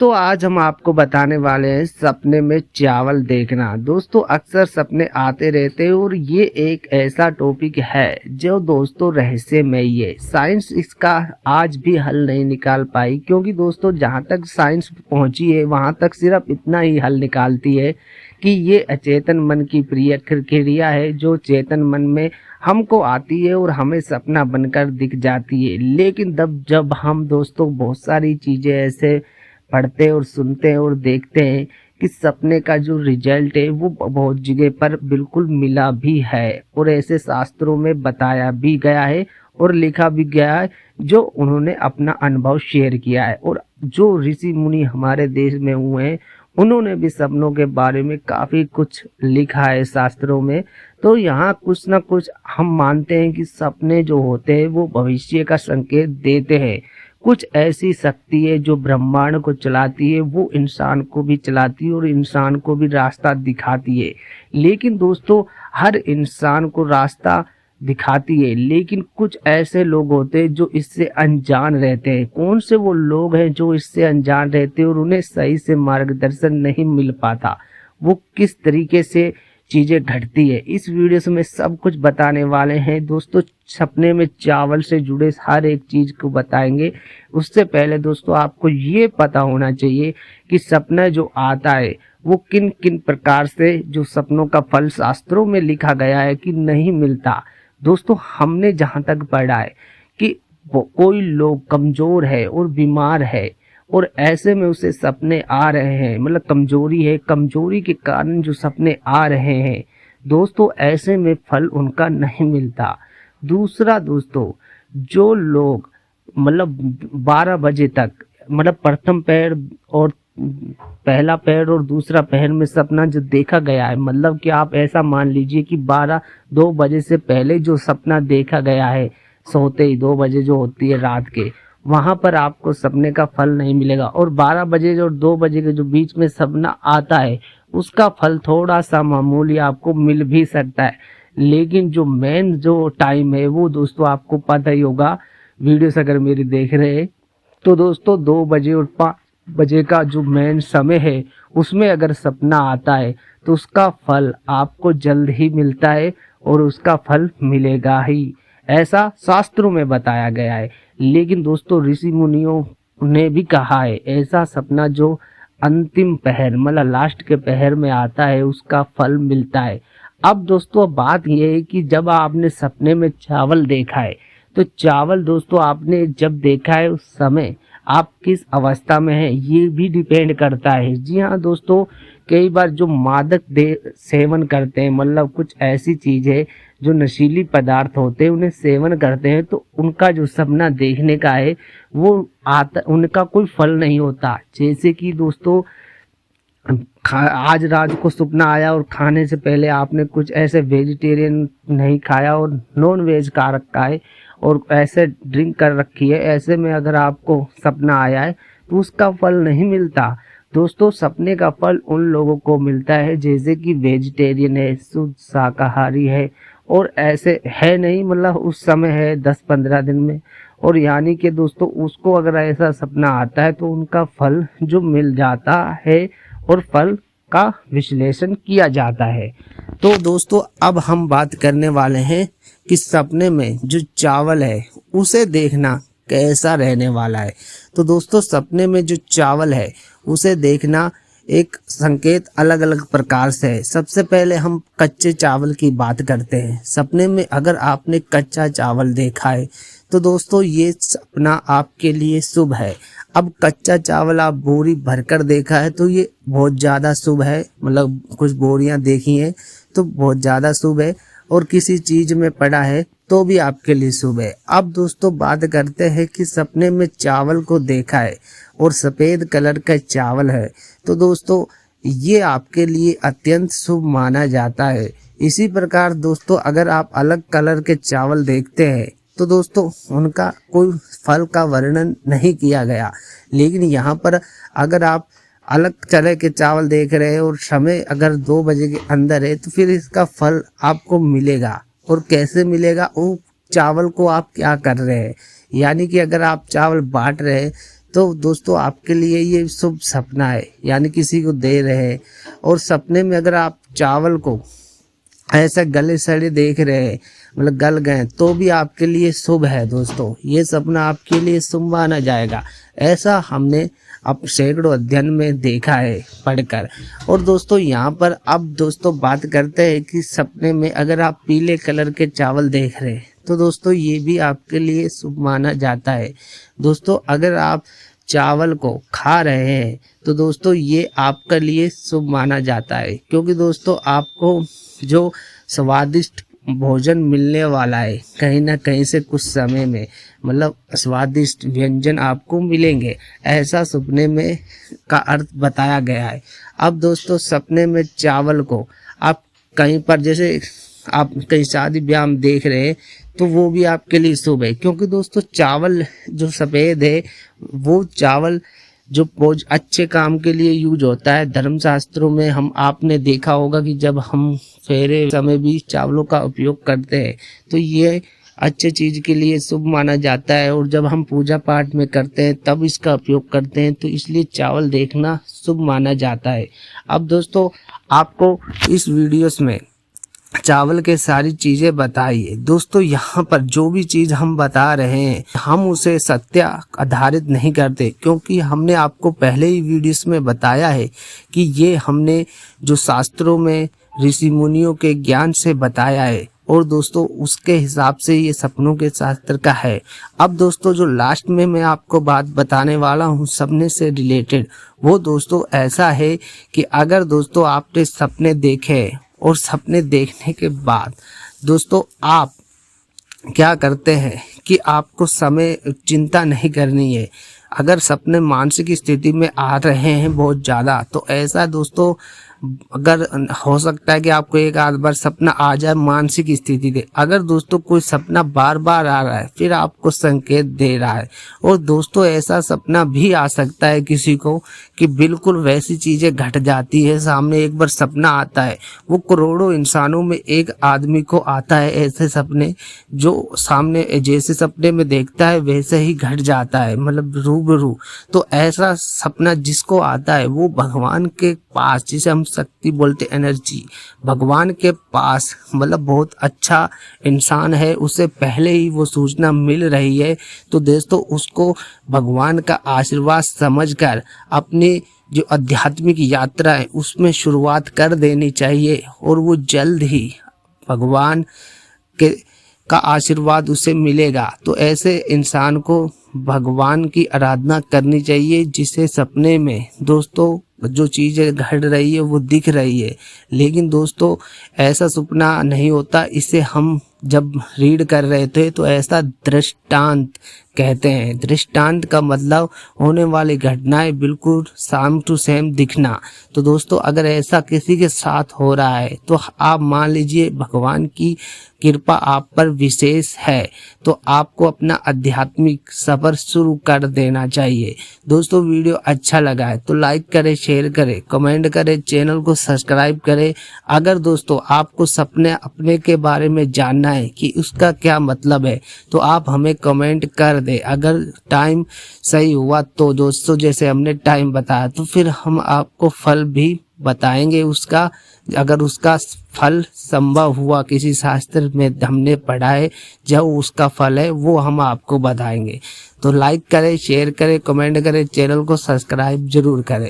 तो आज हम आपको बताने वाले हैं सपने में चावल देखना। दोस्तों अक्सर सपने आते रहते हैं और ये एक ऐसा टॉपिक है जो दोस्तों रहस्यमय है। साइंस इसका आज भी हल नहीं निकाल पाई, क्योंकि दोस्तों जहाँ तक साइंस पहुँची है वहाँ तक सिर्फ इतना ही हल निकालती है कि ये अचेतन मन की प्रिय क्रिया है जो चेतन मन में हमको आती है और हमें सपना बनकर दिख जाती है। लेकिन जब हम दोस्तों बहुत सारी चीज़ें ऐसे पढ़ते और सुनते हैं और देखते हैं कि सपने का जो रिजल्ट है वो बहुत जगह पर बिल्कुल मिला भी है और ऐसे शास्त्रों में बताया भी गया है और लिखा भी गया है, जो उन्होंने अपना अनुभव शेयर किया है। और जो ऋषि मुनि हमारे देश में हुए हैं उन्होंने भी सपनों के बारे में काफ़ी कुछ लिखा है शास्त्रों में। तो यहाँ कुछ ना कुछ हम मानते हैं कि सपने जो होते हैं वो भविष्य का संकेत देते हैं। कुछ ऐसी शक्ति है जो ब्रह्मांड को चलाती है, वो इंसान को भी चलाती है और इंसान को भी रास्ता दिखाती है। लेकिन दोस्तों हर इंसान को रास्ता दिखाती है, लेकिन कुछ ऐसे लोग होते हैं जो इससे अनजान रहते हैं। कौन से वो लोग हैं जो इससे अनजान रहते हैं और उन्हें सही से मार्गदर्शन नहीं मिल पाता, वो किस तरीके से चीज़ें घटती है, इस वीडियो से मैं सब कुछ बताने वाले हैं। दोस्तों सपने में चावल से जुड़े हर एक चीज़ को बताएंगे। उससे पहले दोस्तों आपको ये पता होना चाहिए कि सपना जो आता है वो किन किन प्रकार से, जो सपनों का फल शास्त्रों में लिखा गया है कि नहीं मिलता। दोस्तों हमने जहाँ तक पढ़ा है कि कोई लोग कमज़ोर है और बीमार है और ऐसे में उसे सपने आ रहे हैं, मतलब कमजोरी है, कमजोरी के कारण जो सपने आ रहे हैं दोस्तों, ऐसे में फल उनका नहीं मिलता। दूसरा दोस्तों, जो लोग मतलब 12 बजे तक, मतलब प्रथम पहर और पहला पहर और दूसरा पहर में सपना जो देखा गया है, मतलब कि आप ऐसा मान लीजिए कि 2 बजे से पहले जो सपना देखा गया है, सोते ही 2 बजे जो होती है रात के, वहां पर आपको सपने का फल नहीं मिलेगा। और 12 बजे और 2 बजे के जो बीच में सपना आता है उसका फल थोड़ा सा मामूली आपको मिल भी सकता है। लेकिन जो मेन जो टाइम है वो दोस्तों आपको पता ही होगा, वीडियोस अगर मेरी देख रहे हैं तो दोस्तों 2 बजे और 5 बजे का जो मेन समय है उसमें अगर सपना आता है तो उसका फल आपको जल्द ही मिलता है और उसका फल मिलेगा ही, ऐसा शास्त्रों में बताया गया है। लेकिन दोस्तों ऋषि मुनियों ने भी कहा है ऐसा सपना जो अंतिम पहर, मतलब लास्ट के पहर में आता है उसका फल मिलता है। अब दोस्तों बात यह है कि जब आपने सपने में चावल देखा है तो चावल दोस्तों आपने जब देखा है उस समय आप किस अवस्था में है ये भी डिपेंड करता है। जी हाँ दोस्तों, कई बार जो मादक सेवन करते हैं, मतलब कुछ ऐसी चीज है जो नशीली पदार्थ होते हैं उन्हें सेवन करते हैं, तो उनका जो सपना देखने का है वो आता, उनका कोई फल नहीं होता। जैसे कि दोस्तों आज रात को सपना आया और खाने से पहले आपने कुछ ऐसे वेजिटेरियन नहीं खाया और नॉन वेज खा रखा है और ऐसे ड्रिंक कर रखी है, ऐसे में अगर आपको सपना आया है तो उसका फल नहीं मिलता। दोस्तों सपने का फल उन लोगों को मिलता है जैसे कि वेजिटेरियन है, शुद्ध शाकाहारी है और ऐसे है नहीं, मतलब उस समय है 10-15 दिन में। और यानी कि दोस्तों उसको अगर ऐसा सपना आता है तो उनका फल जो मिल जाता है और फल का विश्लेषण किया जाता है। तो दोस्तों अब हम बात करने वाले हैं कि सपने में जो चावल है उसे देखना कैसा रहने वाला है। तो दोस्तों सपने में जो चावल है उसे देखना एक संकेत अलग अलग प्रकार से है। सबसे पहले हम कच्चे चावल की बात करते हैं। सपने में अगर आपने कच्चा चावल देखा है तो दोस्तों ये सपना आपके लिए शुभ है। अब कच्चा चावल आप बोरी भरकर देखा है तो ये बहुत ज़्यादा शुभ है, मतलब कुछ बोरियां देखी हैं तो बहुत ज़्यादा शुभ है, और किसी चीज़ में पड़ा है तो भी आपके लिए शुभ है। अब दोस्तों बात करते हैं कि सपने में चावल को देखा है और सफ़ेद कलर का चावल है तो दोस्तों ये आपके लिए अत्यंत शुभ माना जाता है। इसी प्रकार दोस्तों अगर आप अलग कलर के चावल देखते हैं तो दोस्तों उनका कोई फल का वर्णन नहीं किया गया, लेकिन यहाँ पर अगर आप अलग तरह के चावल देख रहे हैं और समय अगर 2 बजे के अंदर है तो फिर इसका फल आपको मिलेगा। और कैसे मिलेगा, वो चावल को आप क्या कर रहे हैं, यानी कि अगर आप चावल बांट रहे हैं तो दोस्तों आपके लिए ये शुभ सपना है, यानी किसी को दे रहे हैं। और सपने में अगर आप चावल को ऐसा गले सड़े देख रहे हैं, मतलब गल गए, तो भी आपके लिए शुभ है दोस्तों। ये सपना आपके लिए शुभ माना जाएगा, ऐसा हमने अब सैकड़ों अध्ययन में देखा है पढ़कर। और दोस्तों यहाँ पर अब दोस्तों बात करते हैं कि सपने में अगर आप पीले कलर के चावल देख रहे हैं तो दोस्तों ये भी आपके लिए शुभ माना जाता है। दोस्तों अगर आप चावल को खा रहे हैं तो दोस्तों ये आपके लिए शुभ माना जाता है, क्योंकि दोस्तों आपको जो स्वादिष्ट भोजन मिलने वाला है कहीं ना कहीं से कुछ समय में, मतलब स्वादिष्ट व्यंजन आपको मिलेंगे, ऐसा सपने में का अर्थ बताया गया है। अब दोस्तों सपने में चावल को आप कहीं पर, जैसे आप कहीं शादी ब्याह में देख रहे हैं, तो वो भी आपके लिए शुभ है, क्योंकि दोस्तों चावल जो सफ़ेद है वो चावल जो अच्छे काम के लिए यूज होता है। धर्मशास्त्रों में हम आपने देखा होगा कि जब हम फेरे समय भी चावलों का उपयोग करते हैं तो ये अच्छे चीज़ के लिए शुभ माना जाता है। और जब हम पूजा पाठ में करते हैं तब इसका उपयोग करते हैं, तो इसलिए चावल देखना शुभ माना जाता है। अब दोस्तों आपको इस वीडियोस में चावल के सारी चीज़ें बताइए। दोस्तों यहाँ पर जो भी चीज़ हम बता रहे हैं हम उसे सत्य आधारित नहीं करते, क्योंकि हमने आपको पहले ही वीडियोस में बताया है कि ये हमने जो शास्त्रों में ऋषि मुनियों के ज्ञान से बताया है, और दोस्तों उसके हिसाब से ये सपनों के शास्त्र का है। अब दोस्तों जो लास्ट में मैं आपको बात बताने वाला हूँ सपने से रिलेटेड, वो दोस्तों ऐसा है कि अगर दोस्तों आपने सपने देखे और सपने देखने के बाद दोस्तों आप क्या करते हैं कि आपको समय चिंता नहीं करनी है। अगर सपने मानसिक स्थिति में आ रहे हैं बहुत ज़्यादा, तो ऐसा दोस्तों अगर हो सकता है कि आपको एक आध बार सपना आ जाए मानसिक स्थिति के। अगर दोस्तों कोई सपना बार बार आ रहा है फिर आपको संकेत दे रहा है। और दोस्तों ऐसा सपना भी आ सकता है किसी को कि बिल्कुल वैसी चीज़ें घट जाती है। सामने एक बार सपना आता है, वो करोड़ों इंसानों में एक आदमी को आता है ऐसे सपने, जो सामने जैसे सपने में देखता है वैसे ही घट जाता है, मतलब रूबरू। तो ऐसा सपना जिसको आता है वो भगवान के पास, जिसे हम शक्ति बोलते एनर्जी, भगवान के पास, मतलब बहुत अच्छा इंसान है, उसे पहले ही वो सूचना मिल रही है। तो दोस्तों उसको भगवान का आशीर्वाद समझकर अपनी जो आध्यात्मिक यात्रा है उसमें शुरुआत कर देनी चाहिए, और वो जल्द ही भगवान के का आशीर्वाद उसे मिलेगा। तो ऐसे इंसान को भगवान की आराधना करनी चाहिए, जिसे सपने में दोस्तों जो चीज़ें घट रही है वो दिख रही है। लेकिन दोस्तों ऐसा सपना नहीं होता, इसे हम जब रीड कर रहे थे तो ऐसा दृष्टांत कहते हैं। दृष्टांत का मतलब होने वाली घटनाएं बिल्कुल सेम टू सेम दिखना। तो दोस्तों अगर ऐसा किसी के साथ हो रहा है तो आप मान लीजिए भगवान की कृपा आप पर विशेष है, तो आपको अपना आध्यात्मिक सफर शुरू कर देना चाहिए। दोस्तों वीडियो अच्छा लगा है तो लाइक करें, शेयर करें, कमेंट करें, चैनल को सब्सक्राइब करें। अगर दोस्तों आपको सपने अपने के बारे में जानना है कि उसका क्या मतलब है तो आप हमें कमेंट कर दे। अगर टाइम सही हुआ तो दोस्तों जैसे हमने टाइम बताया तो फिर हम आपको फल भी बताएंगे उसका। अगर उसका फल संभव हुआ, किसी शास्त्र में हमने पढ़ा है जो उसका फल है वो हम आपको बताएंगे। तो लाइक करें, शेयर करें, कमेंट करें, चैनल को सब्सक्राइब जरूर करें।